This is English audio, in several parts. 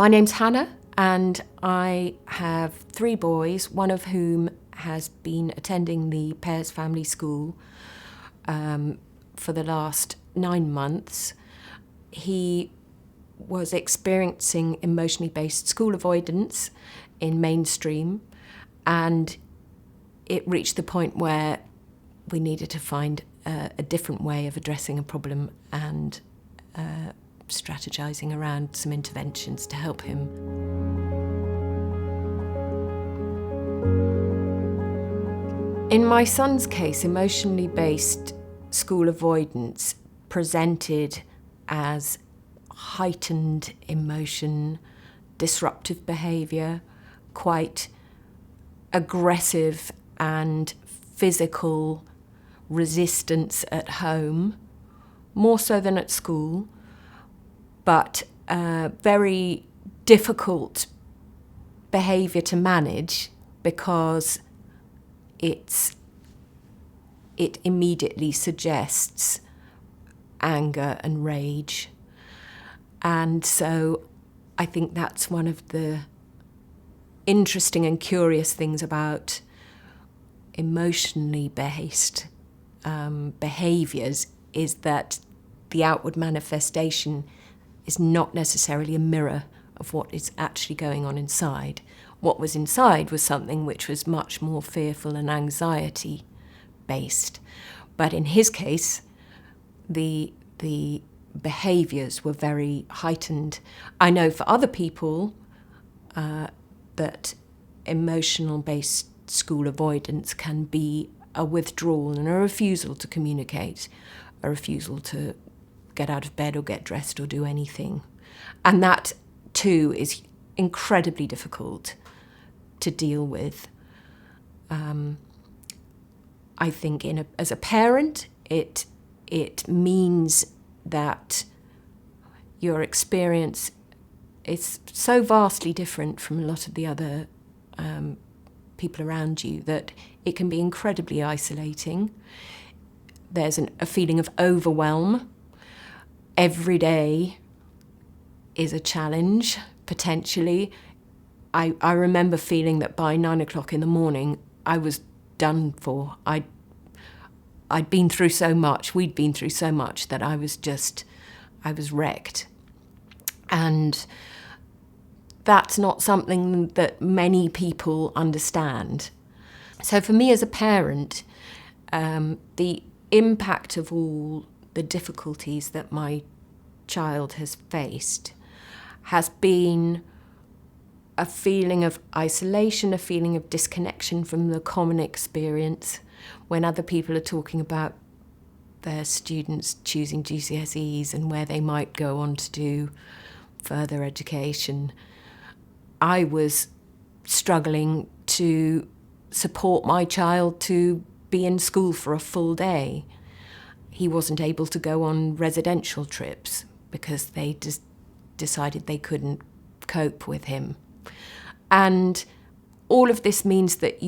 My name's Hannah, and I have 3 boys, one of whom has been attending the Pears Family School for the last 9 months. He was experiencing emotionally based school avoidance in mainstream, and it reached the point where we needed to find a different way of addressing a problem and strategizing around some interventions to help him. In my son's case, emotionally based school avoidance presented as heightened emotion, disruptive behaviour, quite aggressive and physical resistance at home, more so than at school, but very difficult behaviour to manage because it immediately suggests anger and rage. And so I think that's one of the interesting and curious things about emotionally based behaviours is that the outward manifestation is not necessarily a mirror of what is actually going on inside. What was inside was something which was much more fearful and anxiety based. But in his case, the behaviours were very heightened. I know for other people that emotional-based school avoidance can be a withdrawal and a refusal to communicate, a refusal to get out of bed or get dressed or do anything. And that, too, is incredibly difficult to deal with. I think as a parent, it means that your experience is so vastly different from a lot of the other people around you that it can be incredibly isolating. There's a feeling of overwhelm. Every day is a challenge, potentially. I remember feeling that by 9 o'clock in the morning, I was done for. I'd been through so much, we'd been through so much that I was wrecked. And that's not something that many people understand. So for me as a parent, the impact of all the difficulties that my child has faced has been a feeling of isolation, a feeling of disconnection from the common experience. When other people are talking about their students choosing GCSEs and where they might go on to do further education, I was struggling to support my child to be in school for a full day. He wasn't able to go on residential trips because they just decided they couldn't cope with him. And all of this means that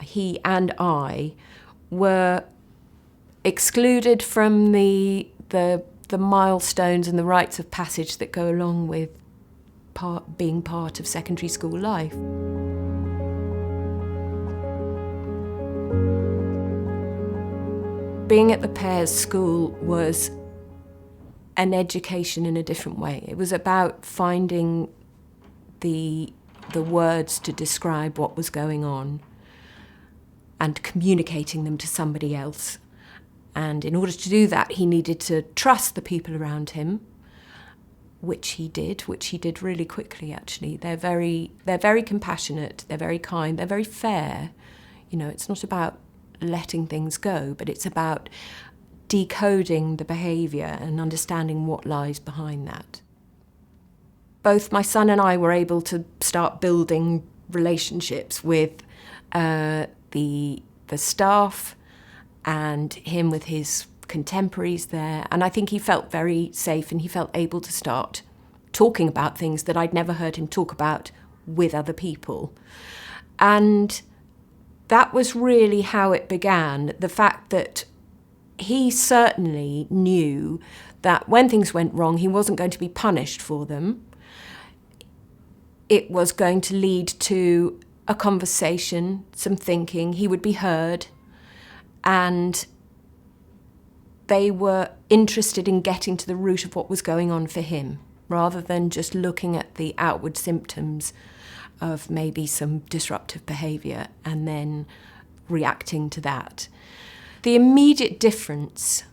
he and I were excluded from the milestones and the rites of passage that go along with being part of secondary school life. Being at the Pears School was an education in a different way. It was about finding the words to describe what was going on and communicating them to somebody else. And in order to do that, he needed to trust the people around him, which he did really quickly, actually. They're very compassionate, they're very kind, they're very fair. You know, it's not about letting things go, but it's about decoding the behaviour and understanding what lies behind that. Both my son and I were able to start building relationships with the staff and him with his contemporaries there. And I think he felt very safe and he felt able to start talking about things that I'd never heard him talk about with other people. And that was really how it began. The fact that he certainly knew that when things went wrong, he wasn't going to be punished for them. It was going to lead to a conversation, some thinking. He would be heard, and they were interested in getting to the root of what was going on for him, rather than just looking at the outward symptoms of maybe some disruptive behaviour and then reacting to that. The immediate difference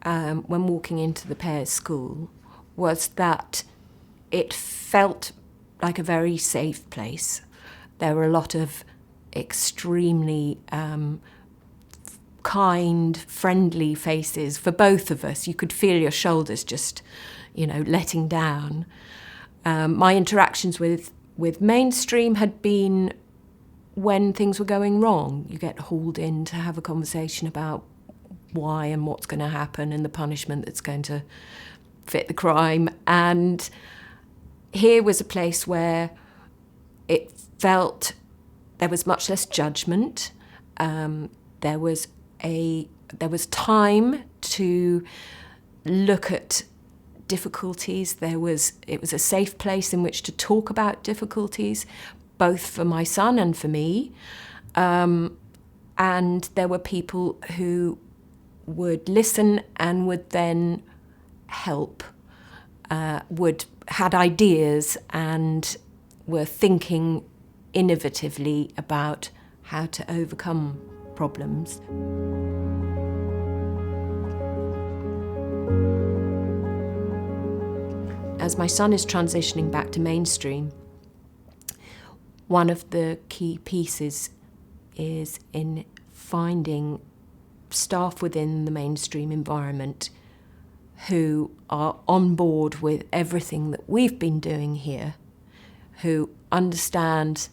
when walking into the Pears School was that it felt like a very safe place. There were a lot of extremely kind, friendly faces for both of us. You could feel your shoulders just, letting down. My interactions with mainstream had been when things were going wrong. You get hauled in to have a conversation about why and what's going to happen and the punishment that's going to fit the crime. And here was a place where it felt there was much less judgment. There was time to look at difficulties. It was a safe place in which to talk about difficulties, both for my son and for me. And there were people who would listen and would then help, had ideas and were thinking innovatively about how to overcome problems. As my son is transitioning back to mainstream, one of the key pieces is in finding staff within the mainstream environment who are on board with everything that we've been doing here, who understand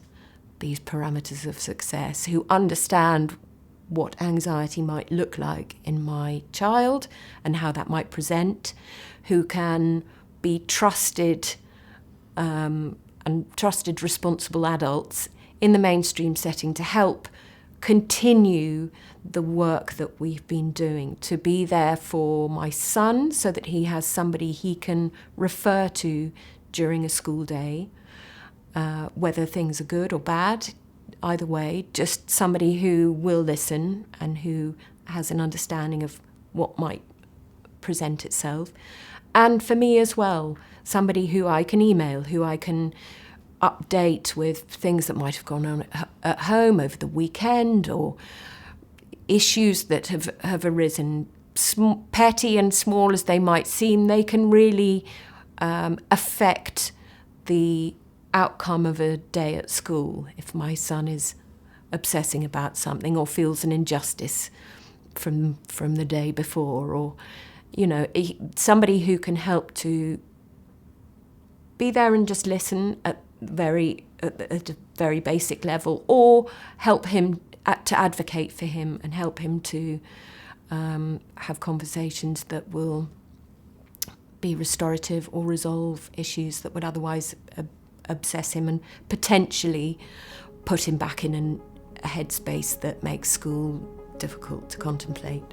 these parameters of success, who understand what anxiety might look like in my child and how that might present, who can be trusted and trusted responsible adults in the mainstream setting to help continue the work that we've been doing, to be there for my son so that he has somebody he can refer to during a school day, whether things are good or bad, either way, just somebody who will listen and who has an understanding of what might present itself. And for me as well, somebody who I can email, who I can update with things that might have gone on at home over the weekend, or issues that have arisen, petty and small as they might seem. They can really affect the outcome of a day at school. If my son is obsessing about something or feels an injustice from the day before, or somebody who can help to be there and just listen at a very basic level, or help him to advocate for him and help him to have conversations that will be restorative or resolve issues that would otherwise obsess him and potentially put him back in a headspace that makes school difficult to contemplate.